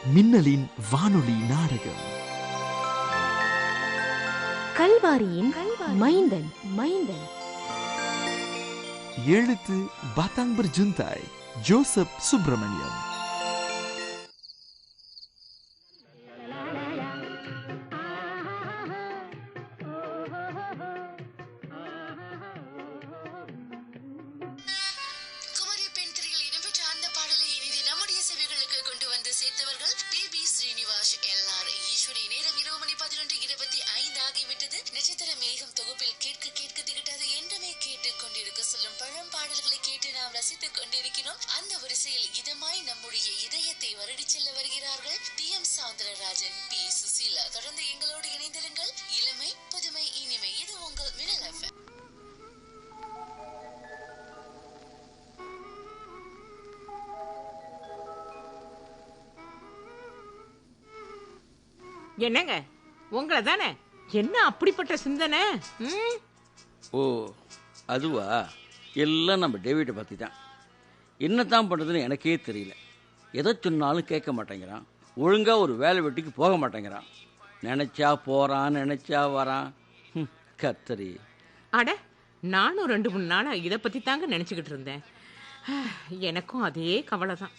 மின்னலின் வானொலி நாடகம் கல்வாரியின் மைந்தன். எழுத்து பத்தாங் பர்ஜுந்தாய், ஜோசப் சுப்பிரமணியம். அந்த வரிசையில் இதமாய் நம்முடைய இதயத்தை வருடி செல்ல வருகிறார்கள் DM சௌந்தரராஜன், P சுசீலா. தொடர்ந்து எங்களோடு இணைந்திருங்கள். இளமை, புதுமை, இனிமை. இது உங்கள் மின்னல் FM. என்னங்க, உங்களை தானே? என்ன அப்படிப்பட்ட சிந்தனை? ஓ அதுவா, எல்லாம் நம்ம டேவிட்டை பற்றி தான். என்னத்தான் பண்ணுறதுன்னு எனக்கே தெரியல. எதை சொன்னாலும் கேட்க மாட்டேங்கிறான். ஒழுங்காக ஒரு வேலை வெட்டிக்கு போக மாட்டேங்கிறான். நினச்சா போகிறான், நினச்சா வரான். கத்தரி. அட, நானும் 2-3 நாளாக இதை பற்றி தாங்க நினச்சிக்கிட்டு இருந்தேன். எனக்கும் அதே கவலை தான்.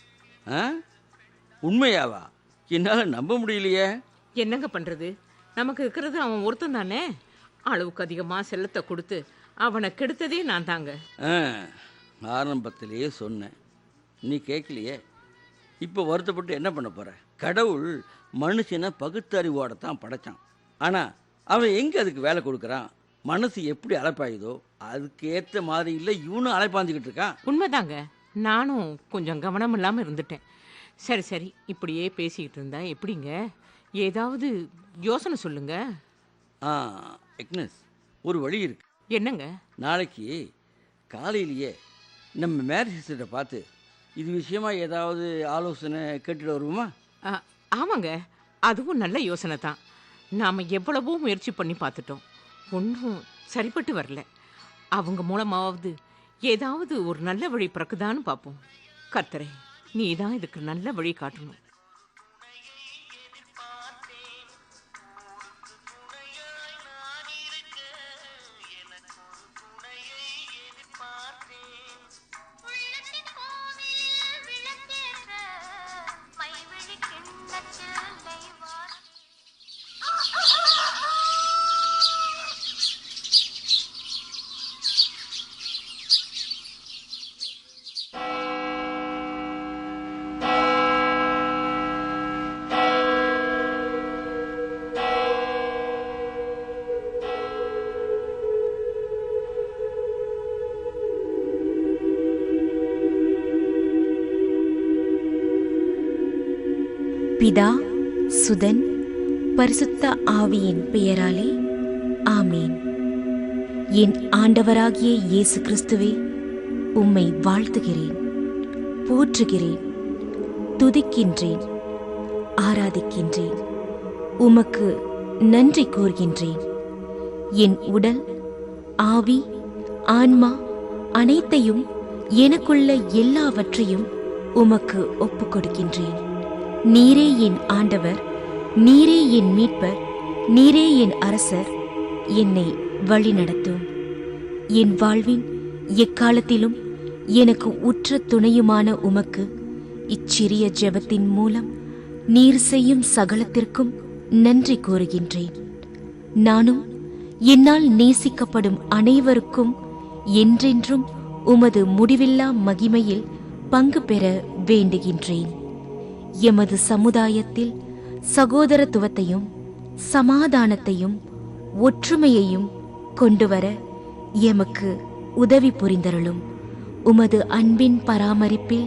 உண்மையாவா? என்னால் நம்ப முடியலையே. என்னங்க பண்ணுறது, நமக்கு இருக்கிறது அவன் ஒருத்தன் தானே. அளவுக்கு அதிகமாக செல்லத்தை கொடுத்து அவனை கெடுத்ததே நான் தாங்க. ஆரம்பத்திலேயே சொன்னேன், நீ கேட்கலையே. இப்போ வருத்தப்பட்டு என்ன பண்ண போற? கடவுள் மனுஷனை பகுத்தறிவோடத்தான் படைச்சான். ஆனால் அவன் எங்கே அதுக்கு வேலை கொடுக்குறான்? மனசு எப்படி அலைப்பாயுதோ அதுக்கேற்ற மாதிரி இல்லை இவனும் அலைப்பாஞ்சிக்கிட்டு இருக்கான். உண்மைதாங்க, நானும் கொஞ்சம் கவனம் இல்லாமல் இருந்துட்டேன். சரி, இப்படியே பேசிக்கிட்டு இருந்தா எப்படிங்க? ஏதாவது யோசனை சொல்லுங்க. எக்னஸ், ஒரு வழி இருக்கு. என்னங்க? நாளைக்கு காலையிலேயே நம்ம மேரேஜ் சிஸ்டரை பார்த்து இது விஷயமா ஏதாவது ஆலோசனை கேட்டுட்டு வருவோமா? ஆமாங்க, அதுவும் நல்ல யோசனை தான். நாம் எவ்வளவோ முயற்சி பண்ணி பார்த்துட்டோம், ஒன்றும் சரிப்பட்டு வரல. அவங்க மூலமாவது ஏதாவது ஒரு நல்ல வழி பிறக்குதான்னு பார்ப்போம். கர்த்தரே, நீ தான் இதுக்கு நல்ல வழி காட்டணும். பிதா, சுதன், பரிசுத்த ஆவியின் பெயராலே ஆமீன். என் ஆண்டவராகிய இயேசு கிறிஸ்துவே, உம்மை வாழ்த்துகிறேன், போற்றுகிறேன், துதிக்கின்றேன், ஆராதிக்கின்றேன். உமக்கு நன்றி கூறுகின்றேன். என் உடல், ஆவி, ஆன்மா அனைத்தையும், எனக்குள்ள எல்லாவற்றையும் உமக்கு ஒப்புக் கொடுக்கின்றேன். நீரே என் ஆண்டவர், நீரே என் மீட்பர், நீரே என் அரசர். என்னை வழிநடத்தும். என் வாழ்வின் எக்காலத்திலும் எனக்கு உற்ற துணையுமான உமக்கு இச்சிறிய ஜெபத்தின் மூலம் நீர் செய்யும் சகலத்திற்கும் நன்றி கூறுகின்றேன். நானும் என்னால் நேசிக்கப்படும் அனைவருக்கும் என்றென்றும் உமது முடிவில்லா மகிமையில் பங்கு பெற வேண்டுகின்றேன். எமது சமுதாயத்தில் சகோதரத்துவத்தையும் சமாதானத்தையும் ஒற்றுமையையும் கொண்டுவர எமக்கு உதவி புரிந்தருளும். உமது அன்பின் பராமரிப்பில்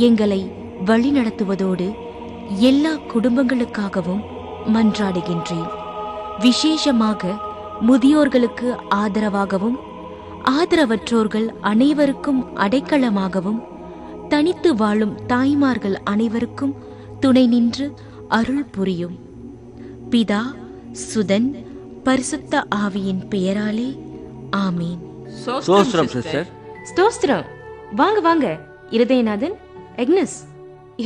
எங்களை வழிநடத்துவதோடு எல்லா குடும்பங்களுக்காகவும் மன்றாடுகின்றேன். விசேஷமாக முதியோர்களுக்கு ஆதரவாகவும் ஆதரவற்றோர்கள் அனைவருக்கும் அடைக்கலமாகவும் தனித்து வாழும் தாய்மார்கள் அனைவருக்கும் துணை நின்று அருள் புரியும். பிதா, சுதன், பரிசுத்த ஆவியின் பெயராலே ஆமீன். ஸ்தோத்திரம் சிஸ்டர். ஸ்தோத்திரம். வாங்க இருதயநாதன், எக்னஸ்,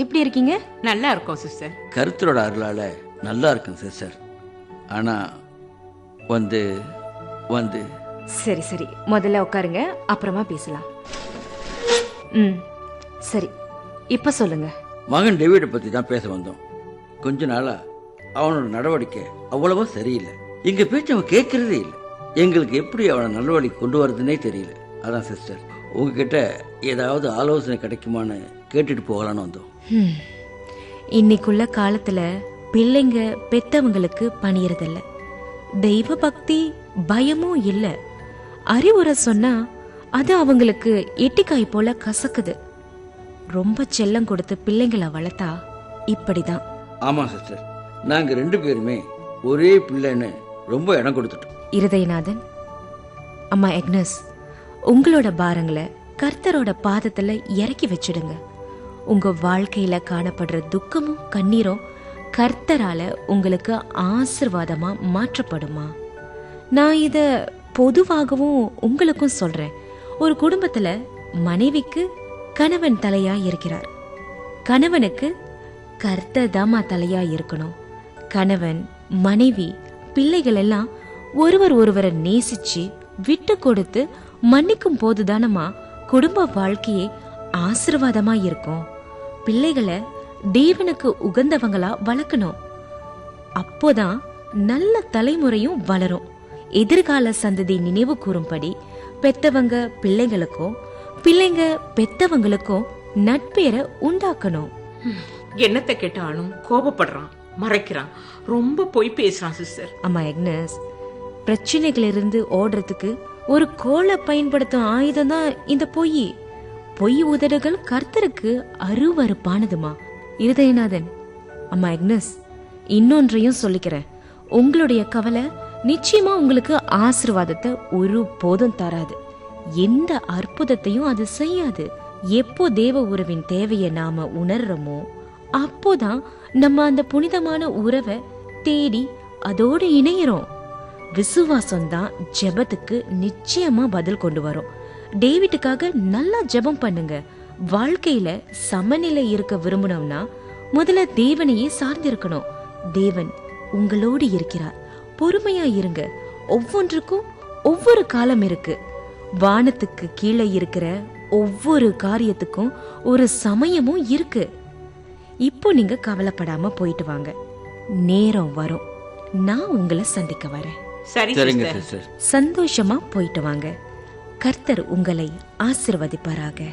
எப்படி இருக்கீங்க? நல்லா இருக்கோம் சிஸ்டர். கருத்தரோட அருளால நல்லா இருக்கும் சிஸ்டர். ஆனா வந்து வந்து சரி சரி, முதல்ல உட்காருங்க, அப்புறமா பேசலாம். சரி, இப்ப சொல்லுங்க. மகன் டேவிடை பத்தி தான் பேச வந்தோம். கொஞ்ச நாளா அவனோட நடவடிக்கை அவ்வளவா சரியில்லை. எங்க பேச்சு அவன் கேட்கறதே இல்லை. எங்களுக்கு எப்படி அவனை நடவடிக்கை கொண்டு வரதுன்னே தெரியல. அதான் சிஸ்டர், உங்ககிட்ட ஏதாவது ஆலோசனை கிடைக்குமான்னு கேட்டுட்டு போகலான்னு வந்தோம். இன்னைக்குள்ள காலத்துல பிள்ளைங்க பெத்தவங்களுக்கு பணியறதில்ல. தெய்வ பக்தி பயமும் இல்ல. அறிவுரை சொன்னா அது அவங்களுக்கு எட்டிக்காய் போல கசக்குது. ரொம்ப செல்லம் கொடுத்து பிள்ளைங்களை வளர்த்தா இப்படிதான். ஆமா சிஸ்டர், நாங்க 2 பேருமே ஒரே பிள்ளைன்னு ரொம்ப இடம் கொடுத்துட்டோம். இருதயநாதன், அம்மா எக்னஸ், உங்களோட பாரங்களை கர்த்தரோட பாதத்துல இறக்கி வச்சிடுங்க. உங்க வாழ்க்கையில காணப்படுற துக்கமும் கண்ணீரும் கர்த்தரால உங்களுக்கு ஆசீர்வாதமா மாற்றப்படுமா? நான் இத பொதுவாகவும் உங்களுக்கும் சொல்றேன். ஒரு குடும்பத்துல மனைவிக்கு கணவன் தலையா இருக்கிறார். கணவனுக்கு கர்த்தர் தாமா தலையா இருக்கணும். கணவன், மனைவி, பிள்ளைகள் எல்லாம் ஒருவரை நேசிச்சு விட்டு கொடுத்து மன்னிக்கும் போதுதானமா குடும்ப வாழ்க்கையே ஆசீர்வாதமா இருக்கும். பிள்ளைகளை தேவனுக்கு உகந்தவங்களா வளர்க்கணும். அப்போதான் நல்ல தலைமுறையும் வளரும். எதிர்கால சந்ததி நினைவு கூறும்படி பெத்தவங்க பிள்ளைங்களுக்கும் பிள்ளைங்க பெத்தவங்களுக்கும் நட்பேரை உண்டாக்கணும். என்னத்தை கேட்டாலும் கோபப்படுறான், மறைக்கிறான், ரொம்ப பொய் பேசுறான் சிஸ்டர். அம்மா எக்னஸ், பிரச்சனைகளிலிருந்து ஓடுறதுக்கு ஒரு கோலை பயன்படுத்தும் ஆயுதம் தான் இந்த பொய். பொய் உதடுகள் கர்த்தருக்கு அருவருப்பானதுமா. இருதயநாதன், அம்மா எக்னஸ், இன்னொன்றையும் சொல்லிக்கிறேன். உங்களுடைய கவலை நிச்சயமா உங்களுக்கு ஆசீர்வாதத்தை ஒரு போதும் தராது. எந்த அற்புதத்தையும் அது செய்யாது. எப்போ தேவ உறவின் தேவையை நாம உணர்றோமோ அப்போதான் நம்ம அந்த புனிதமான உறவை தேடி அதோடு இணையறோம். விசுவாசம் தான் ஜெபத்துக்கு நிச்சயமா பதில் கொண்டு வரும். டேவிட்டுக்காக நல்லா ஜெபம் பண்ணுங்க. வாழ்க்கையில சமநிலை இருக்க விரும்பணும்னா முதல்ல தேவனையே சார்ந்திருக்கணும். தேவன் உங்களோடு இருக்கிறார். பொறுமையா இருங்க. ஒவ்வொன்றுக்கும் ஒவ்வொரு காலம் இருக்கு. வானத்துக்கு கீழே இருக்கிற ஒவ்வொரு காரியத்துக்கும் ஒரு சமயமும் இருக்கு. இப்போ நீங்க கவலைப்படாம போயிட்டு வாங்க. நேரம் வரும், நான் உங்களை சந்திக்க வரேன். சரிங்க சிஸ்டர். சந்தோஷமா போயிட்டு வாங்க. கர்த்தர் உங்களை ஆசீர்வதிப்பாராக.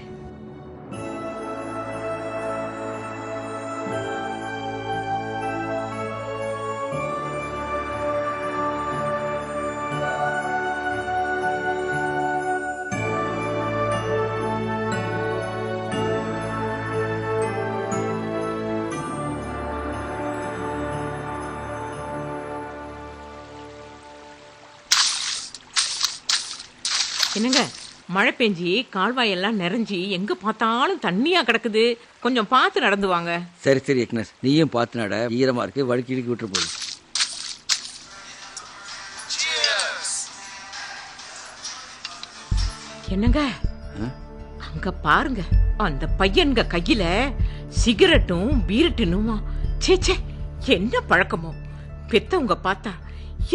என்னங்க, மழை பெஞ்சி கால்வாயெல்லாம் நிறைஞ்சி எங்க பார்த்தாலும் தண்ணியா கிடக்குது. கொஞ்சம் பார்த்து நடந்து வாங்க. சரி சரி எக்னஸ், நீயும் பார்த்து நட. ஈரமா இருக்கு, வழுக்கி இழுக்கி விட்டு போகுது. என்னங்க, அங்க பாருங்க, அந்த பையன்க கையில சிகரெட்டும் பீரட்டுனுமா. சே, என்ன பழக்கமோ. பெத்தவங்க பார்த்தா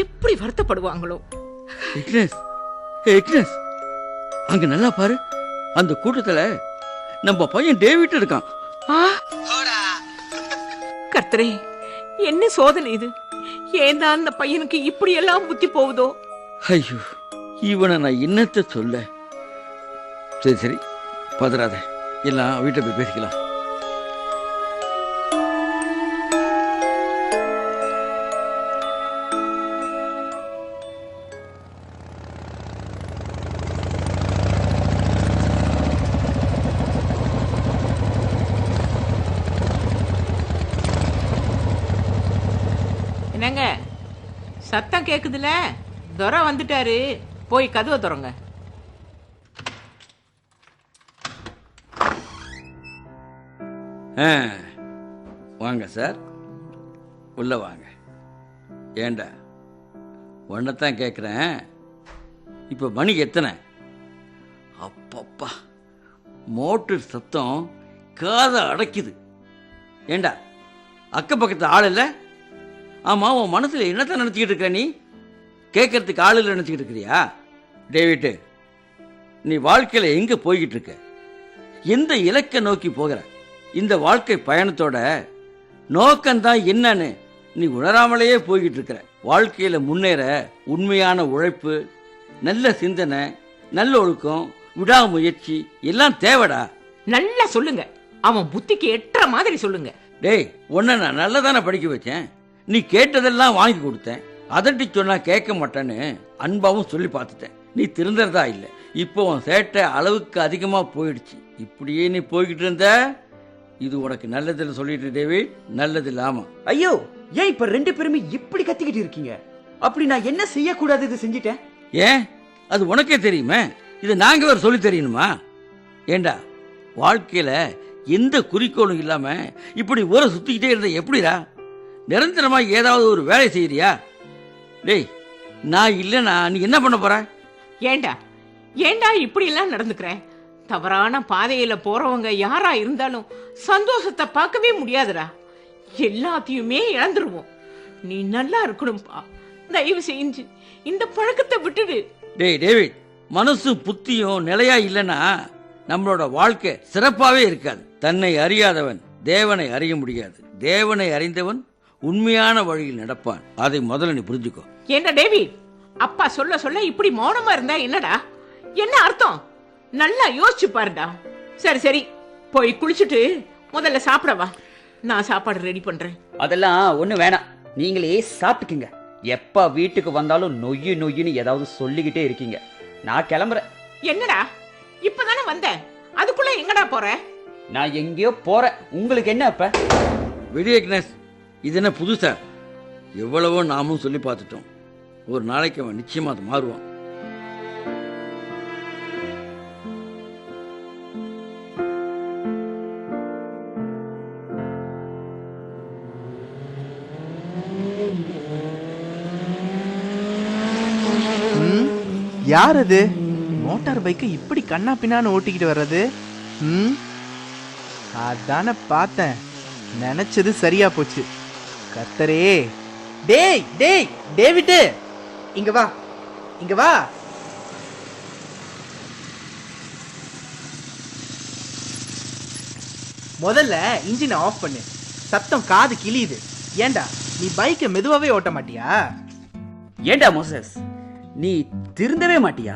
எப்படி வருத்தப்படுவாங்களோ. எக்னஸ், அங்க நல்லா பாரு, அந்த கூட்டத்துல நம்ம பையன் டேவிட் இருக்கான். கர்த்தரே, என்ன சோதனை இது? ஏன் தான் அந்த பையனுக்கு இப்படி எல்லாம் புத்தி போகுதோ? ஐயோ, இவனை நான் என்னத்த சொல்ல. சரி பதறாத, எல்லாம் வீட்டை போய் பேசிக்கலாம். என்னங்க, சத்தம் கேக்குதுல? துரை வந்துட்டாரு, போய் கதவை திறங்க. வாங்க சார், உள்ள வாங்க. ஏண்டா, ஒன்னத்தான் கேட்குறேன். இப்போ மணிக்கு எத்தனை? அப்பப்பா, மோட்டர் சத்தம் காதை அடைக்குது. ஏண்டா அக்க பக்கத்து ஆள் இல்லை? ஆமா, உன் மனசுல என்னத்தான் நினைச்சுக்கிட்டு இருக்க? நீ கேட்கறதுக்கு ஆள் இல்லை நினைச்சுக்கிட்டு இருக்கிறியா? டேவிட்டு, நீ வாழ்க்கையில எங்க போய்கிட்டு இருக்க? எந்த இலக்கை நோக்கி போகிற? இந்த வாழ்க்கை பயணத்தோட நோக்கம்தான் என்னன்னு நீ உணராமலேயே போய்கிட்டு இருக்கிற. வாழ்க்கையில முன்னேற உண்மையான உழைப்பு, நல்ல சிந்தனை, நல்ல ஒழுக்கம், விடாமுயற்சி எல்லாம் தேவைடா. நல்லா சொல்லுங்க, அவன் புத்திக்கு எட்டுற மாதிரி சொல்லுங்க. டேய், உன்னை நான் நல்லதானே படிக்க வச்சேன். நீ கேட்டதெல்லாம் வாங்கி கொடுத்தேன். அதட்டி சொன்னா கேட்க மாட்டேன்னு அன்பாவும் சொல்லி பார்த்துட்டேன். நீ திருந்தறதா இல்லை. இப்போ உன் சேட்டை அளவுக்கு அதிகமா போயிடுச்சு. இப்படியே நீ போய்கிட்டு இருந்த இது உனக்கு நல்லதில்லை. சொல்லிட்டு டேவிட், நல்லதில்லை. ஆமா. ஐயோ, ஏன் இப்ப 2 பேருமே இப்படி கத்திக்கிட்டு இருக்கீங்க? அப்படி நான் என்ன செய்யக்கூடாது இது செஞ்சிட்டேன்? ஏன், அது உனக்கே தெரியுமே. இது நாங்க வேற சொல்லி தெரியணுமா? ஏண்டா, வாழ்க்கையில எந்த குறிக்கோளும் இல்லாம இப்படி ஊரை சுத்திக்கிட்டே இருந்த எப்படிடா? நிரந்தரமா ஏதாவது ஒரு வேலை செய்யறியா? டேய், நான் இல்லைன்னா நீ என்ன பண்ண போற? ஏண்டா ஏண்டா இப்படி எல்லாம் நடந்துக்கிறேன்? தவறான பாதையில போறவங்க யாரா இருந்தாலும் சந்தோஷத்தை பார்க்கவே முடியாதுடா. எல்லாத்தையுமே இழந்துருவோம். நீ நல்லா இருக்கணும்பா. தயவு செஞ்சு இந்த பழக்கத்தை விட்டுடு. டேய் டேவிட், மனசு புத்தியும் நிலையா இல்லைன்னா நம்மளோட வாழ்க்கை சிறப்பாவே இருக்காது. தன்னை அறியாதவன் தேவனை அறிய முடியாது. தேவனை அறிந்தவன் உண்மையான வழியில் நடப்பான். அதை முதல்ல நீ புரிஞ்சுக்கோ. என்ன டேவிட், அப்பா சொல்ல சொல்ல இப்படி மௌனமா இருந்தா என்னடா? என்ன அர்த்தம்? நல்லா யோசிச்சு பாருடா. சரி சரி, போய் குளிச்சுட்டு முதல்ல சாப்பிடவா. நான் சாப்பாடு ரெடி பண்றேன். அதெல்லாம் ஒண்ணு வேணாம், நீங்களே சாப்பிட்டுக்குங்க. எப்ப வீட்டுக்கு வந்தாலும் நொய்யு நொய்யுன்னு ஏதாவது சொல்லிக்கிட்டே இருக்கீங்க. நான் கிளம்புறேன். என்னடா, இப்பதானே வந்தேன், அதுக்குள்ள எங்கடா போற? நான் எங்கேயோ போறேன். உங்களுக்கு என்ன அப்ப? விடியக்னஸ், இது என்ன புதுசா? எவ்வளவோ நாமும் சொல்லி பார்த்துட்டோம். ஒரு நாளைக்கு அவன் நிச்சயமா அது மாறுவான். யார் அது மோட்டார் பைக்கை இப்படி கண்ணா பின்னான்னு ஓட்டிக்கிட்டு வர்றது? அதான பார்த்தேன். நினைச்சது சரியா போச்சு. கர்த்தரே. டேய் டேய் டேவிட், இங்க வா, இங்க வா. முதல்ல இன்ஜினை ஆஃப் பண்ணு. சத்தம் காது கிளியுது. ஏண்டா, நீ பைக்கை மெதுவாவே ஓட்ட மாட்டியா? ஏண்டா மோசஸ், நீ திருந்தவே மாட்டியா?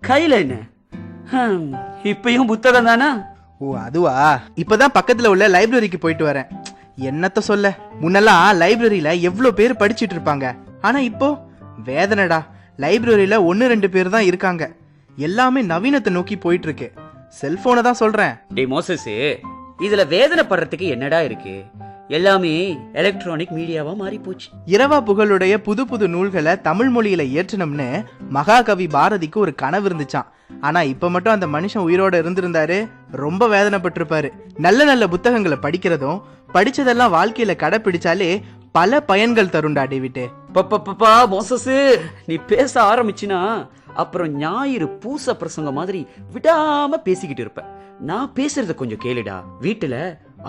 கையில என்ன? இப்பயும் புத்தகம் தானா? ஓ அதுவா? இப்பதான் பக்கத்துல உள்ள லைப்ரரிக்கு போயிட்டு வரேன். என்னத்த சொல்ல, முன்னெல்லாம் லைப்ரரியில எவ்வளவு பேர் படிச்சிட்டு இருப்பாங்க. ஆனா இப்போ வேதனைடா. லைப்ரரியில 1-2 பேர் தான் இருக்காங்க. எல்லாமே நவீனத்தை நோக்கி போயிட்டு இருக்கு. செல்போனை தான் சொல்றேன். டேய் மோசஸ், இதுல வேதனைப்படுறதுக்கு என்னடா இருக்கு? எல்லாமே எலக்ட்ரானிக் மீடியாவா மாறி போச்சு. இரவா புகழுடைய புது புது நூல்களை தமிழ் மொழியில ஏற்றணும்னு மகாகவி பாரதிக்கு ஒரு கனவு இருந்துச்சான். ஆனா இப்ப மட்டும் அந்த மனுஷன் உயிரோட இருந்திருந்தாரு, ரொம்ப வேதனைப்பட்டிருப்பாரு. நல்ல நல்ல புத்தகங்களை படிக்கிறதும் படிச்சதெல்லாம் வாழ்க்கையில கடைபிடிச்சாலே பல பயன்கள் தருண்டா டேவிட். பப்பா மோசஸ், நீ பேச ஆரம்பிச்சினா அப்புறம் ஞாயிறு பூச பிரசங்க மாதிரி விடாம பேசிக்கிட்டு இருப்ப. நான் பேசுறத கொஞ்சம் கேளுடா. வீட்டுல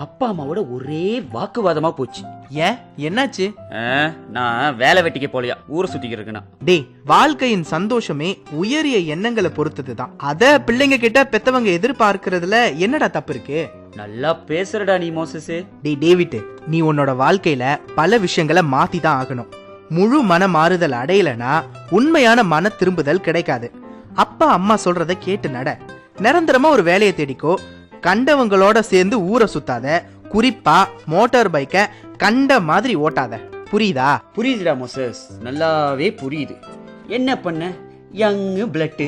அப்பா அம்மாவோட ஒரே வாக்குவாதமா போச்சு. ஏன், என்னாச்சு? நான் வேலை வெட்டிக்க போலியா, ஊரை சுத்திக்கிட்டு இருக்கேனா? டேய், வாழ்க்கையின் சந்தோஷமே உயரிய எண்ணங்களை பொறுத்ததுதான். அத பிள்ளைங்க கிட்ட பெத்தவங்க எதிர்பார்க்கறதுல என்னடா தப்பு இருக்கு? நல்லா பேசுறடா நீ மோசஸ். டேய் டேவிட், நீ உன்னோட வாழ்க்கையில பல விஷயங்களை மாத்தி தான் ஆகணும். முழு மன மாறுதல் அடையலனா உண்மையான மன திரும்புதல் கிடைக்காது. அப்பா அம்மா சொல்றத கேட்டு நட. நிரந்தரமா ஒரு வேலையை தேடிக்கோ. கண்டவங்களோட சேர்ந்து ஊரை சுத்தாத. குறிப்பா மோட்டார் பைக்கை கண்ட மாதிரி ஓட்டாத. புரியுதா? புரியுதுடா மோசஸ், நல்லாவே புரியுது. என்ன பண்ண, யங் பிளட்,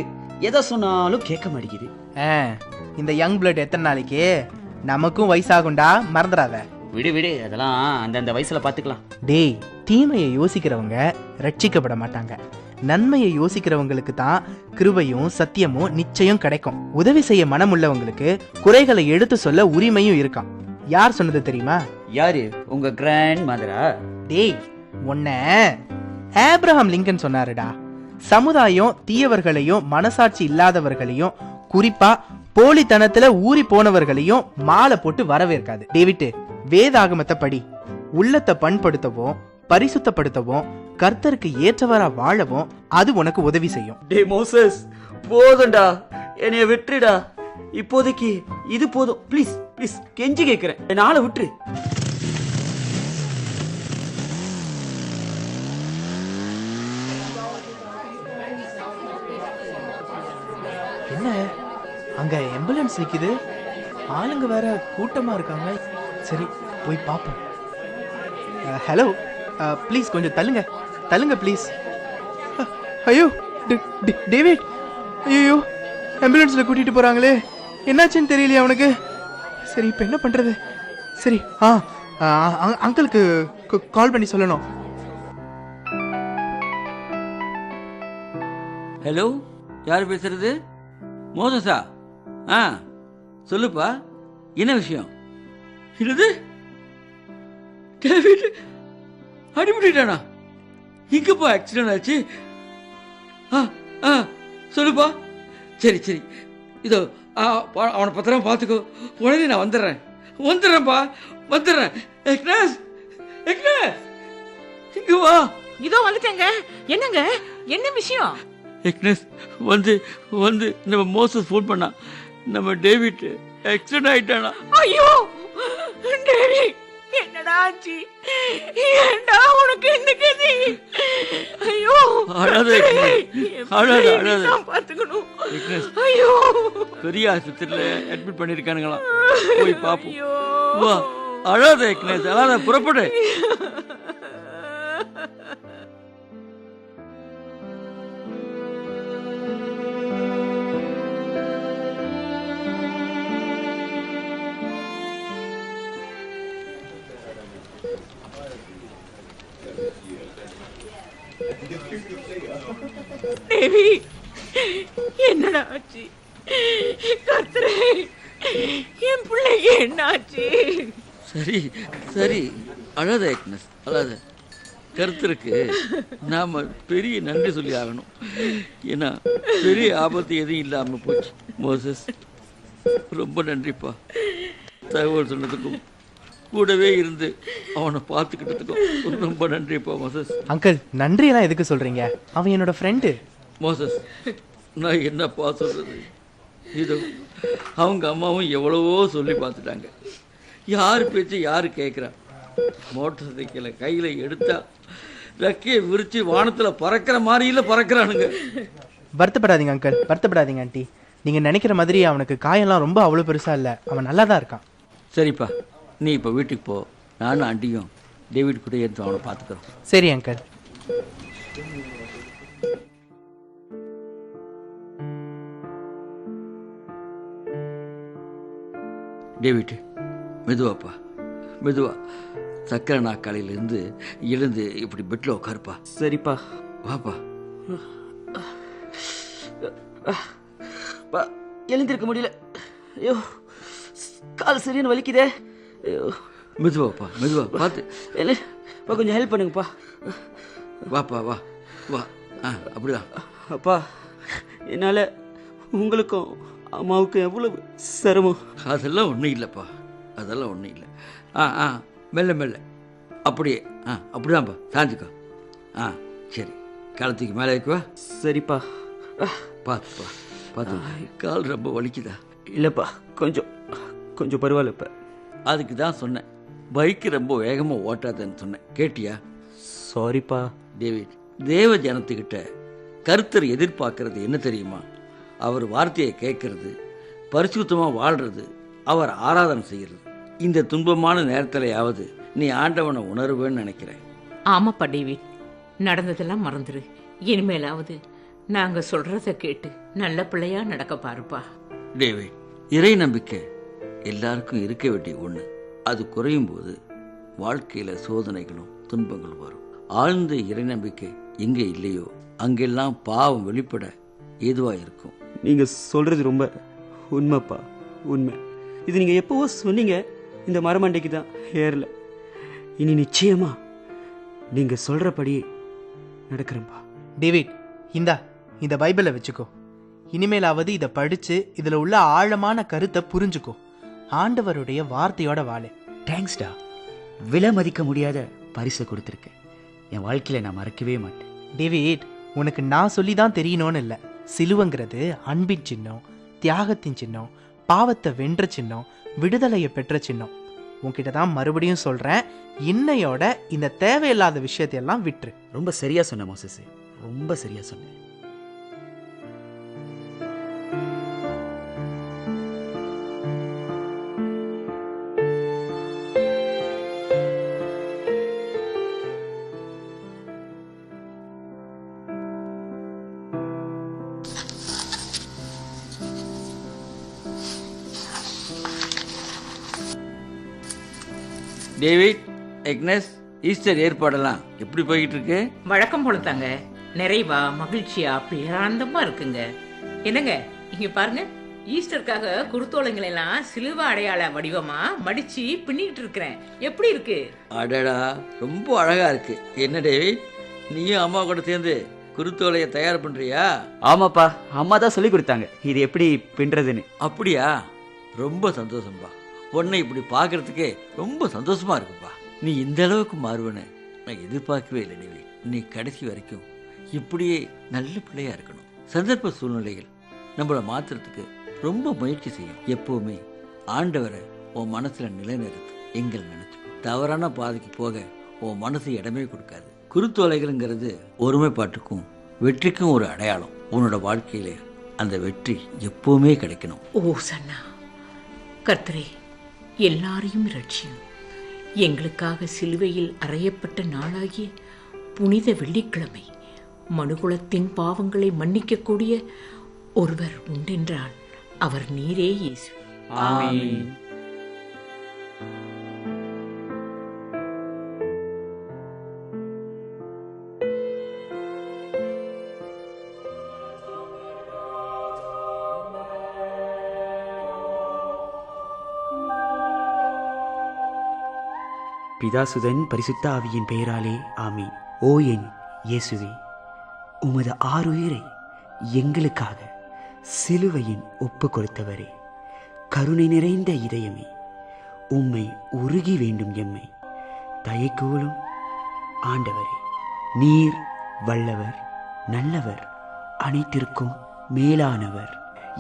எதை சொன்னாலும் கேட்க மாட்டேங்குது. இந்த யங் பிளட் எத்தனை நாளைக்கு? நமக்கும் வயசாகுண்டா, மறந்துடாத. விடு விடு, அதெல்லாம் அந்தந்த வயசுல பாத்துக்கலாம். டேய், தீமையை யோசிக்கிறவங்க ரட்சிக்கப்பட மாட்டாங்க. நன்மையை யோசிக்கிறவங்களுக்கு தான் கிருபையும் சத்தியமும் நிச்சயம் கிடைக்கும். உதவி செய்ய மனம் உள்ளவங்களுக்கு குறைகளை எடுத்து சொல்ல உரிமையும் இருக்காம். யார் சொன்னது தெரியுமா? யாரு? உங்க கிராண்ட் மதரா? டேய், உன்ன ஆப்ரஹாம் லிங்கன் சொன்னாருடா. சமுதாயம் தீயவர்களையும் மனசாட்சி இல்லாதவர்களையும் குறிப்பா போலித்தனத்துல ஊறி போனவர்களையும் மாலை போட்டு வரவேற்காது. டேவிட், வேதாகமத்தை படி. உள்ளத்தை பண்படுத்தவும் பரிசுத்தப்படுத்தவும் கர்த்தருக்கு ஏற்றவரா வாழவும் அது உனக்கு உதவி செய்யும். டே மோசஸ், போதும்டா, என்னைய விட்டுடா. இப்போதைக்கு இது போதும். ப்ளீஸ் ப்ளீஸ், கெஞ்சி கேட்கிறேன், என்னால விட்டுரு. என்ன அங்க ஆம்புலன்ஸ் நிக்குது, ஆளுங்க வேற கூட்டமா இருக்காங்க. சரி போய் பாப்போம். ஹலோ, ப்ளீஸ் கொஞ்சம் தள்ளுங்க தள்ளுங்க ப்ளீஸ். ஐயோ டேவிட், ஐயோ ஆம்புலன்ஸ்ல கூட்டிட்டு போறாங்களே, என்னாச்சுன்னு தெரியலையா அவனுக்கு? சரி இப்ப என்ன பண்றது? சரி அங்கிளுக்கு கால் பண்ணி சொல்லணும். ஹலோ, யார் பேசுறது? மோசஸா? சொல்லுப்பா, என்ன விஷயம்? என்னது, டேவிட் அடிபட்டுட்டானா? எங்கப்பா ஆக்சிடென்ட் ஆச்சு? சொல்லுப்பா. சரி சரி, இதோ அவனை பத்திரமா பார்த்துக்கோ. உடனே நான் வந்துடுறேன்ப்பா, வந்துடுறேன். எக்னஸ், இங்க வா. இதோ வந்துட்டேங்க. என்னங்க, என்ன விஷயம்? எக்னஸ், வந்து நம்ம மோசஸ் ஃபோன் பண்ணா, நம்ம டேவிட் ஆக்சிடென்ட் ஆயிட்டானா. ஐயோ டேவிட், என்னடா ஆச்சு? ஏண்டா உனக்கு இந்த கதி? ஐயோ அழாத பாத்துக்கணும். ஐயோ, பெரிய ஆஸ்பத்திரியில அட்மிட் பண்ணிருக்கானுங்களாம், போய் பாப்போம். வா, அழாத எக்னஸ், அழாத, புறப்படு. தேவி, என்னடா ஆச்சு? கர்த்தரே, என் பிள்ளைக்கு என்ன ஆச்சு? சரி, அழாத எக்னஸ், அழாத. கர்த்தருக்கு நாம பெரிய நன்றி சொல்லி ஆகணும். ஏன்னா பெரிய ஆபத்து எதுவும் இல்லாம போச்சு. மோசஸ், ரொம்ப நன்றிப்பா. தகவல் சொன்னதுக்கும் கூடவே இருந்து அவனை பார்த்துக்கிட்டதுக்கும் ரொம்ப நன்றிப்பா மோசஸ். அங்கிள், நன்றி எல்லாம் எதுக்கு சொல்றீங்க? அவன் என்னோட ஃப்ரெண்டு. மோசஸ், நான் என்னப்பா சொல்றது? இதோ அவங்க அம்மாவும் எவ்வளவோ சொல்லி பார்த்துட்டாங்க. யார் பேச்சு யாரு கேட்குறா? மோட்டர் சைக்கிளை கையில் எடுத்தா ரெக்கையை விரிச்சு வானத்தில் பறக்கிற மாதிரியில் பறக்கிறானுங்க. வருத்தப்படாதீங்க அங்கிள், வருத்தப்படாதீங்க ஆண்டி. நீங்கள் நினைக்கிற மாதிரி அவனுக்கு காயெல்லாம் ரொம்ப அவ்வளோ பெருசாக இல்லை, அவன் நல்லா தான் இருக்கான். சரிப்பா, நீ இப்போ வீட்டுக்கு போ. நானும் ஆண்டியும் டேவிட் கூட எடுத்து அவனை பார்த்துக்கிறோம். சரி அங்கிள். டேவிட், மெதுவாப்பா, மெதுவா. சக்கரை நாக்காலையிலேருந்து எழுந்து இப்படி பெட்டில் உட்காருப்பா. சரிப்பா. வாப்பா. எழுந்திருக்க முடியல. ஐயோ, கால் சரியான வலிக்குதே. ஐயோ, மெதுவாப்பா, மெதுவா பார்த்து. இல்லைப்பா, கொஞ்சம் ஹெல்ப் பண்ணுங்கப்பா. வாப்பா, வா வா. அப்படிதான். அப்பா, என்னால் உங்களுக்கும் அம்மாவுக்கும் எவ்வளவு சிரமம். அதெல்லாம் ஒன்றும் இல்லைப்பா, அதெல்லாம் ஒன்றும் இல்லை. மெல்ல மெல்ல, அப்படியே. அப்படிதான்ப்பா, சாஞ்சுக்கோ. சரி, காலத்துக்கு மேலே வைக்குவா. சரிப்பா. பார்த்துப்பா, பார்த்து. கால் ரொம்ப வலிக்குதா? இல்லைப்பா, கொஞ்சம் பரவாயில்லப்பா. அதுக்கு தான் சொன்னேன், பைக்கு ரொம்ப வேகமாக ஓட்டாதன்னு சொன்னேன். கேட்டியா? சாரிப்பா. டேவிட், தேவ ஜனத்துக்கிட்ட கர்த்தர் எதிர்பார்க்கறது என்ன தெரியுமா? அவர் வார்த்தையை கேட்கறது, பரிசுத்தமாக வாழ்றது, அவர் ஆராதனை செய்கிறது. இந்த துன்பமான நேரத்திலையாவது நீ ஆண்டவனை உணர்வேன்னு நினைக்கிறேன். ஆமாப்பா டேவிட், நடந்ததெல்லாம் மறந்துரு. இனிமேலாவது நாங்க சொல்றத கேட்டு நல்ல பிள்ளையா நடக்க பாருப்பா. டேவிட், இறை நம்பிக்கை எல்லாருக்கும் இருக்க வேண்டிய ஒண்ணு. அது குறையும் போது வாழ்க்கையில சோதனைகளும் துன்பங்களும் வரும். ஆழ்ந்த இறை நம்பிக்கை எங்கே இல்லையோ அங்கெல்லாம் பாவம் வெளிப்பட ஏதுவா இருக்கும். நீங்க சொல்றது ரொம்ப உண்மைப்பா, உண்மை. இது நீங்க எப்பவோ சொன்னீங்க, இந்த மரமண்டைக்கு தான் ஏறல. இனி நிச்சயமா நீங்க சொல்றபடி நடக்கிறேன்ப்பா. டேவிட், இந்த பைபிளை வச்சுக்கோ. இனிமேலாவது இதை படிச்சு இதுல உள்ள ஆழமான கருத்தை புரிஞ்சுக்கோ. ஆண்டவருடைய வார்த்தையோட வாழு. தேங்க்ஸ்டா. விலை மதிக்க முடியாத பரிசை கொடுத்துருக்க. என் வாழ்க்கையில் நான் மறக்கவே மாட்டேன். டேவிட், உனக்கு நான் சொல்லி தான் தெரியணும்னு இல்லை. சிலுவைங்கிறது அன்பின் சின்னம், தியாகத்தின் சின்னம், பாவத்தை வென்ற சின்னம், விடுதலையை பெற்ற சின்னம். உன்கிட்ட தான் மறுபடியும் சொல்கிறேன், இன்னையோட இந்த தேவையில்லாத விஷயத்தையெல்லாம் விட்டுரு. ரொம்ப சரியா சொன்ன மோசஸ், ரொம்ப சரியா சொன்னேன். டேவிட், எக்னஸ், ஈஸ்டர் ஏற்பாடெல்லாம் எப்படி போய்கிட்டு இருக்கு? வழக்கம் போல தாங்க. நிறைவா மகிழ்ச்சியா பேரானந்தமா இருக்குங்க. என்னங்க இங்க பாருங்க, ஈஸ்டருக்காக குருத்தோலைங்களை எல்லாம் சிலுவை அடையாள வடிவமா மடிச்சு பின்னிட்டு இருக்கிறேன். எப்படி இருக்கு? அடடா, ரொம்ப அழகா இருக்கு. என்ன டேவிட், நீயும் அம்மா கூட சேர்ந்து குருத்தோலையை தயார் பண்றியா? ஆமாப்பா, அம்மா தான் சொல்லி கொடுத்தாங்க இது எப்படி பின்றதுன்னு. அப்படியா? ரொம்ப சந்தோஷம்பா. உன்னை இப்படி பார்க்கறதுக்கே ரொம்ப சந்தோஷமா இருக்குப்பா. நீ இந்த அளவுக்கு மாறுவன்னு நான் எதிர்பார்க்கவே இல்லை டேவிட். நீ கடைசி வரைக்கும் இப்படியே நல்ல பிள்ளையா இருக்கணும். சந்தர்ப்ப சூழ்நிலைகள் நம்மளை மாத்துறதுக்கு ரொம்ப முயற்சி செய்யும். எப்பவுமே ஆண்டவரை உன் மனசுல நிலைநிறுத்து. எங்கள் நினைச்சு தவறான பாதைக்கு போக உன் மனசு இடமே கொடுக்காது. குருத்தோலைகள்ங்கிறது ஒருமைப்பாட்டுக்கும் வெற்றிக்கும் ஒரு அடையாளம். உன்னோட வாழ்க்கையில அந்த வெற்றி எப்பவுமே கிடைக்கணும். ஓ சன்னா, கர்த்தரே எல்லாரையும் ரட்சியும். எங்களுக்காக சிலுவையில் அறையப்பட்ட நாளாகிய புனித வெள்ளிக்கிழமை மனுகுலத்தின் பாவங்களை மன்னிக்கக்கூடிய ஒருவர் உண்டென்றால் அவர் நீரே இயேசு. ஆமென். பிதாசுதன் பரிசுத்த ஆவியின் பெயராலே ஆமீன். ஓ என் இயேசுவே, உமது ஆருயிரை எங்களுக்காக சிலுவையின் ஒப்பு கொடுத்தவரே, கருணை நிறைந்த இதயமே, உம்மை உருகி வேண்டும் எம்மை தயக்கூலும் ஆண்டவரே. நீர் வல்லவர், நல்லவர், அனைத்திற்கும் மேலானவர்.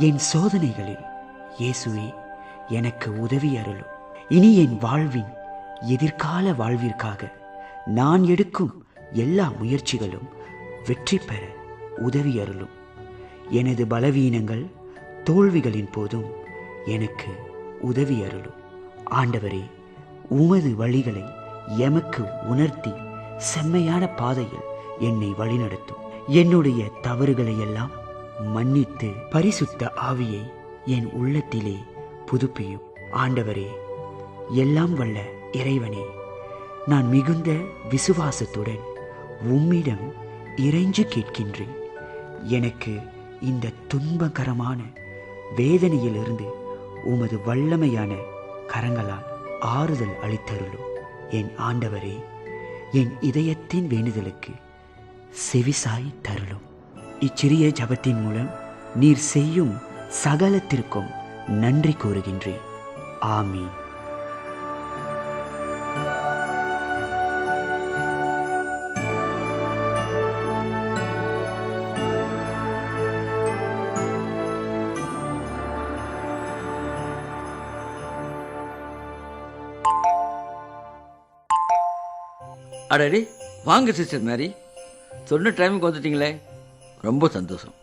என் சோதனைகளில் இயேசுவே எனக்கு உதவி அருளும். இனி என் வாழ்வின் எதிர்கால வாழ்விற்காக நான் எடுக்கும் எல்லா முயற்சிகளும் வெற்றி பெற உதவி அருளும். எனது பலவீனங்கள் தோல்விகளின் போதும் எனக்கு உதவி அருளும். ஆண்டவரே, உமது வழிகளை எமக்கு உணர்த்தி செம்மையான பாதையில் என்னை வழிநடத்தும். என்னுடைய தவறுகளை எல்லாம் மன்னித்து பரிசுத்த ஆவியை என் உள்ளத்திலே புதுப்பியும். ஆண்டவரே, எல்லாம் வல்ல இறைவனே, நான் மிகுந்த விசுவாசத்துடன் உம்மிடம் இறைஞ்சு கேட்கின்றேன். எனக்கு இந்த துன்பகரமான வேதனையிலிருந்து உமது வல்லமையான கரங்களால் ஆறுதல் அளித்தருளும். என் ஆண்டவரே, என் இதயத்தின் வேண்டுதலுக்கு செவிசாய் தருளும். இச்சிறிய ஜபத்தின் மூலம் நீர் செய்யும் சகலத்திற்கும் நன்றி கூறுகின்றேன். ஆமீன். அடடே, வாங்க சிஸ்டர் மேரி. சொன்ன டைமுக்கு வந்துட்டீங்களே, ரொம்ப சந்தோஷம்.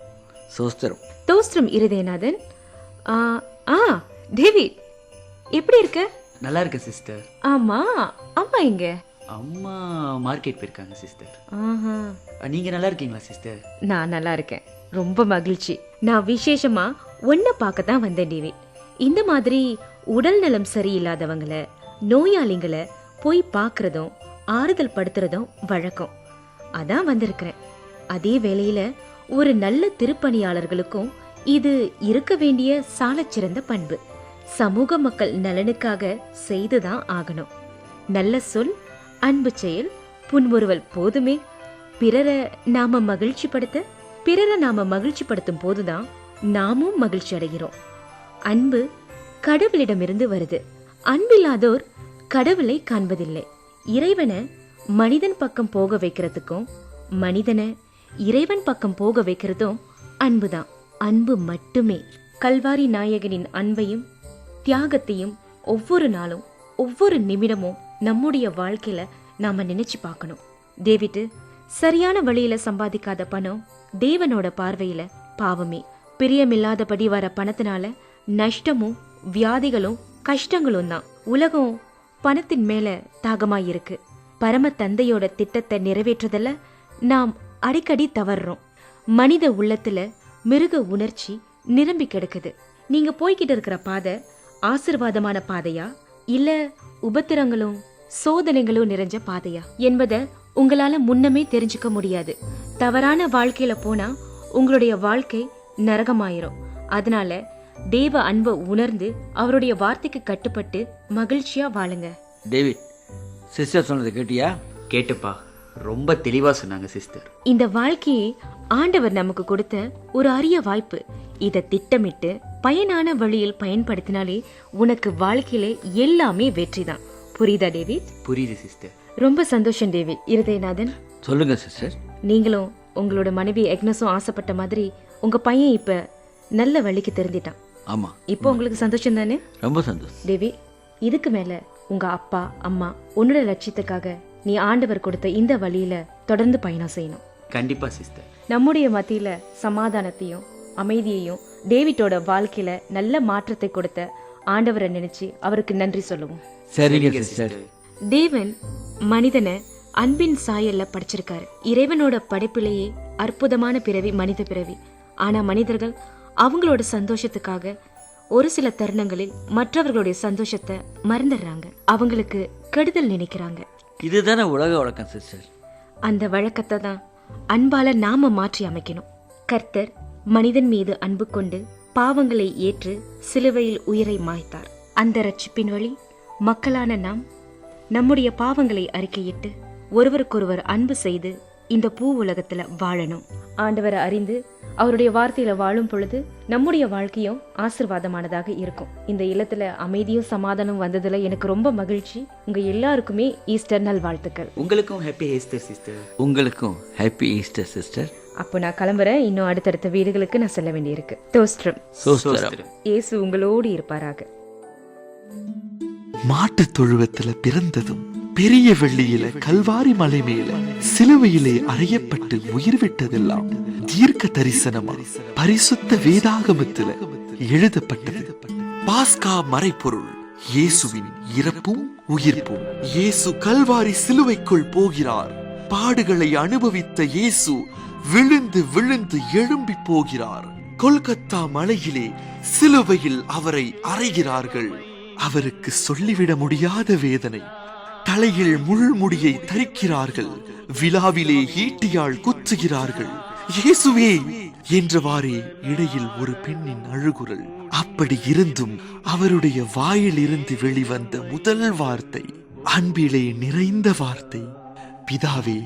சோஸ்திரம். தோஸ்திரம் இருதயநாதன். டேவிட், எப்படி இருக்க? நல்லா இருக்கு சிஸ்டர். ஆமா, அம்மா எங்க? அம்மா மார்க்கெட் போயிருக்காங்க சிஸ்டர். ஆஹா, நீங்க நல்லா இருக்கீங்களா சிஸ்டர்? நான் நல்லா இருக்கேன், ரொம்ப மகிழ்ச்சி. நான் விசேஷமா ஒன்ன பார்க்கத்தான் வந்தேன் டேவிட். இந்த மாதிரி உடல் நலம் சரியில்லாதவங்களை, நோயாளிங்களை போய் பார்க்கறதும் ஆறுதல் படுத்துறதும் வழக்கம். அதான் வந்திருக்கிறேன். அதே வேளையில ஒரு நல்ல திருப்பணியாளர்களுக்கும் இது இருக்க வேண்டிய சாலச்சிறந்த பண்பு. சமூக மக்கள் நலனுக்காக செய்துதான் ஆகணும். நல்ல சொல், அன்பு செயல், புன்முறுவல் போதுமே. பிறரை நாம மகிழ்ச்சிப்படுத்தும் போதுதான் நாமும் மகிழ்ச்சி அடைகிறோம். அன்பு கடவுளிடமிருந்து வருது. அன்பில்லாதோர் கடவுளை காண்பதில்லை. இறைவனை மனிதன் பக்கம் போக வைக்கிறதுக்கும் மனிதனை இறைவன் பக்கம் போக வைக்கிறதும் அன்புதான். அன்பு மட்டுமே. கல்வாரி நாயகனின் அன்பையும் தியாகத்தையும் ஒவ்வொரு நாளும் ஒவ்வொரு நிமிடமும் நம்முடைய வாழ்க்கையில நாம நினைச்சு பார்க்கணும். டேவிட் சரியான வழியில சம்பாதிக்காத பணம் தேவனோட பார்வையில பாவமே. பிரியமில்லாதபடி வர பணத்தினால நஷ்டமும் வியாதிகளும் கஷ்டங்களும் தான். உலகம் பணத்தின் மேல தாகமாயிருக்கு. பரம தந்தையோட திட்டத்தை நிறைவேற்றுதல நாம் அடிக்கடி தவறுறோம். மனித உள்ளத்துல மிருக உணர்ச்சி நிரம்பி கிடக்குது. நீங்க போய்கிட்டு இருக்கிற பாதை ஆசீர்வாதமான பாதையா இல்ல உபத்திரங்களும் சோதனைகளும் நிறைஞ்ச பாதையா என்பதை உங்களால முன்னமே தெரிஞ்சுக்க முடியாது. தவறான வாழ்க்கையில போனா உங்களுடைய வாழ்க்கை நரகமாயிரும். அதனால தேவ அன்பை உணர்ந்து அவருடைய வார்த்தைக்கு கட்டுப்பட்டு மகிழ்ச்சியா வாழுங்க. டேவிட், சிஸ்டர் சொன்னதை கேட்டியா? கேட்டுப்பா, ரொம்ப தெளிவா சொன்னாங்க சிஸ்டர். இந்த வாழ்க்கையை ஆண்டவர் நமக்கு கொடுத்த ஒரு அரிய வாய்ப்பு. இதை திட்டமிட்டு பயனான வழியில் பயன்படுத்தினாலே உனக்கு வாழ்க்கையில எல்லாமே வெற்றிதான். புரியுதா டேவிட்? புரியுது சிஸ்டர். ரொம்ப சந்தோஷம் டேவிட். இருதயநாதன், சொல்லுங்க சிஸ்டர். நீங்களும் உங்களோட மனைவி எக்னஸும் ஆசைப்பட்ட மாதிரி உங்க பையன் இப்ப நல்ல வழிக்கு தெரிஞ்சிட்டான். ஆமா, இப்போ உங்களுக்கு சந்தோஷம் தானே? ரொம்ப சந்தோஷம். தேவி, இதுக்கு மேல உங்க அப்பா அம்மா உன்னோட லட்சியத்துக்காக நீ ஆண்டவர் கொடுத்த இந்த வழியில தொடர்ந்து பயணம் செய்யணும். கண்டிப்பா சிஸ்டர். நம்முடைய மத்தியில சமாதானத்தையும் அமைதியையும் டேவிட்டோட வாழ்க்கையில நல்ல மாற்றத்தை கொடுத்த ஆண்டவரை நினைச்சு அவருக்கு நன்றி சொல்லுவோம். சரிங்க சிஸ்டர். தேவன் மனிதனை அன்பின் சாயல்ல படைச்சிருக்காரு. இறைவனோட படைப்பிலேயே அற்புதமான பிறவி மனித பிறவி. ஆனா மனிதர்கள் அவங்களோட சந்தோஷத்துக்காக ஒரு சில தருணங்களில் மற்றவர்களுடைய சந்தோஷத்தை மறந்துடுறாங்க. அவங்களுக்கு கெடுதல் நினைக்கிறாங்க. இதுதானே உலக வழக்கம் சிஸ்டர். அந்த வழக்கத்தை தான் அன்பால நாம மாற்றி அமைக்கணும். கர்த்தர் மனிதன் மீது அன்பு கொண்டு பாவங்களை ஏற்று சிலுவையில் உயிரை மாய்த்தார். அந்த ரட்சிப்பின் வழி மக்களான நாம் நம்முடைய பாவங்களை அறிக்கையிட்டு ஒருவருக்கொருவர் அன்பு செய்து இந்த பூ உலகத்துல வாழணும். ஆண்டவரை அறிந்து அவருடைய வார்த்தையில வாழும் பொழுது நம்முடைய வாழ்க்கையும் ஆசீர்வாதமானதாக இருக்கும். இந்த இல்லத்துல அமைதியும் சமாதானம் வந்ததுல எனக்கு ரொம்ப மகிழ்ச்சி. உங்க எல்லாருக்குமே ஈஸ்டர் நல் வாழ்த்துக்கள். உங்களுக்கும் ஹாப்பி ஈஸ்டர் சிஸ்டர். உங்களுக்கும் ஹாப்பி ஈஸ்டர் சிஸ்டர். அப்போ நான் கிளம்புறேன். இன்னும் அடுத்தடுத்த வீடுகளுக்கு நான் செல்ல வேண்டியிருக்கு. தோஸ்திரம். சோஸ்திரம். இயேசு உங்களோடு இருப்பாராக. மாட்டுத் தொழுவத்துல பிறந்ததும் பெரிய வெள்ளியில கல்வாரி மலை மேல சிலுவையிலே அறையப்பட்டு உயிர் விட்டதெல்லாம் தீர்க்க தரிசனமா பரிசுத்த வேதாகமத்துல எழுதப்பட்டது. பாஸ்கா மறைப்பொருள் இயேசுவின் இறப்பும் உயிர்ப்பும். இயேசு கல்வாரி சிலுவைக்குள் போகிறார். பாடுகளை அனுபவித்த இயேசு விழுந்து விழுந்து எழும்பி போகிறார். கொல்கத்தா மலையிலே சிலுவையில் அவரை அறைகிறார்கள். அவருக்கு சொல்லிவிட முடியாத வேதனை. தலையில் முள்முடியை தரிக்கிறார்கள். விழாவிலே ஈட்டியால் குத்துகிறார்கள். இயேசுவே என்றவாறே இடையில் ஒரு பெண்ணின் அழுகுரல். அப்படி இருந்தும் அவருடைய வாயில் இருந்து வெளிவந்த முதல் வார்த்தை அன்பிலே நிறைந்த வார்த்தை, பிதாவே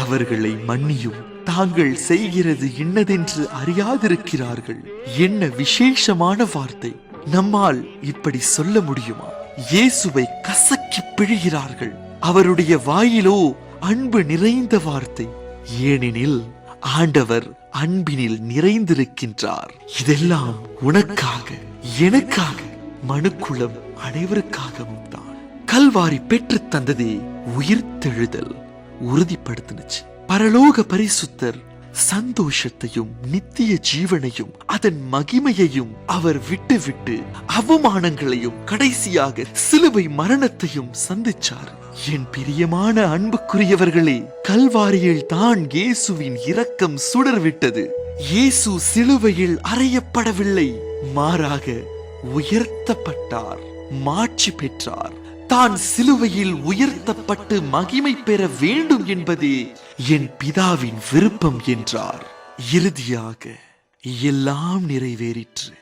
அவர்களை மன்னியும், தாங்கள் செய்கிறது இன்னதென்று அறியாதிருக்கிறார்கள். என்ன விசேஷமான வார்த்தை! நம்மால் இப்படி சொல்ல முடியுமா? இயேசுவை கசக்கி பிழிகிறார்கள். அவருடைய வாயிலோ அன்பு நிறைந்த வார்த்தை. ஏனெனில் ஆண்டவர் அன்பினில் நிறைந்திருக்கின்றார். இதெல்லாம் உனக்காக, எனக்காக, மனுக்குலம் அனைவருக்காகவும் தான். கல்வாரி பெற்று தந்ததே உயிர்த்தெழுதல் உறுதிப்படுத்தினுச்சு. பரலோக பரிசுத்தர் சந்தோஷத்தையும் நித்திய ஜீவனையும் அதன் மகிமையையும் அவர் விட்டு அவமானங்களையும் கடைசியாக சிலுவை மரணத்தையும் சந்திச்சார். என் பிரியமான அன்புக்குரியவர்களே, கல்வாரியில் தான் இயேசுவின் இரக்கம் சுடர்விட்டது. இயேசு சிலுவையில் அறையப்படவில்லை, மாறாக உயர்த்தப்பட்டார், மாட்சி பெற்றார். தான் சிலுவையில் உயர்த்தப்பட்டு மகிமை பெற வேண்டும் என்பதே என் பிதாவின் விருப்பம் என்றார். இறுதியாக எல்லாம் நிறைவேறிற்று.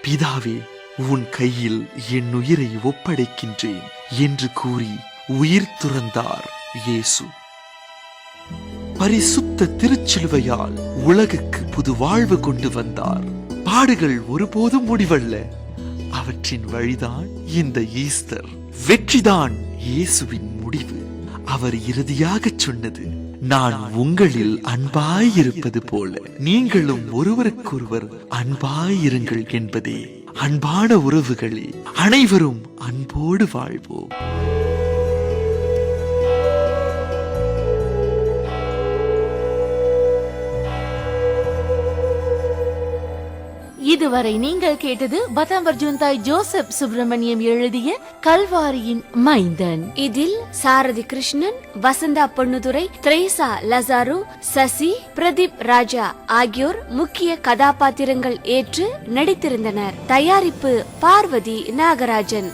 பிதாவே, உன் கையில் என் உயிரை ஒப்படைக்கின்றேன் என்று கூறி உயிர் துறந்தார் இயேசு. பரிசுத்த திருச்சிலுவையால் உலகுக்கு புது வாழ்வு கொண்டு வந்தார். பாடுகள் ஒருபோதும் முடிவல்ல. அவற்றின் வழிதான் இந்த ஈஸ்டர். வெற்றிதான் இயேசுவின் முடிவு. அவர் இறுதியாக சொன்னது, நான் உங்களில் அன்பாயிருப்பது போல நீங்களும் ஒருவருக்கொருவர் அன்பாயிருங்கள் என்பதே. அன்பான உறவுகளே, அனைவரும் அன்போடு வாழ்வோம். இதுவரை நீங்கள் கேட்டது பத்தாம்பர் ஜூன்தாய் ஜோசப் சுப்பிரமணியம் எழுதிய கல்வாரியின் மைந்தன். இதில் சாரதி கிருஷ்ணன், வசந்தா பொன்னுதுரை, திரேசா லசாரு, சசி, பிரதீப் ராஜா ஆகியோர் முக்கிய கதாபாத்திரங்கள் ஏற்று நடித்திருந்தனர். தயாரிப்பு பார்வதி நாகராஜன்.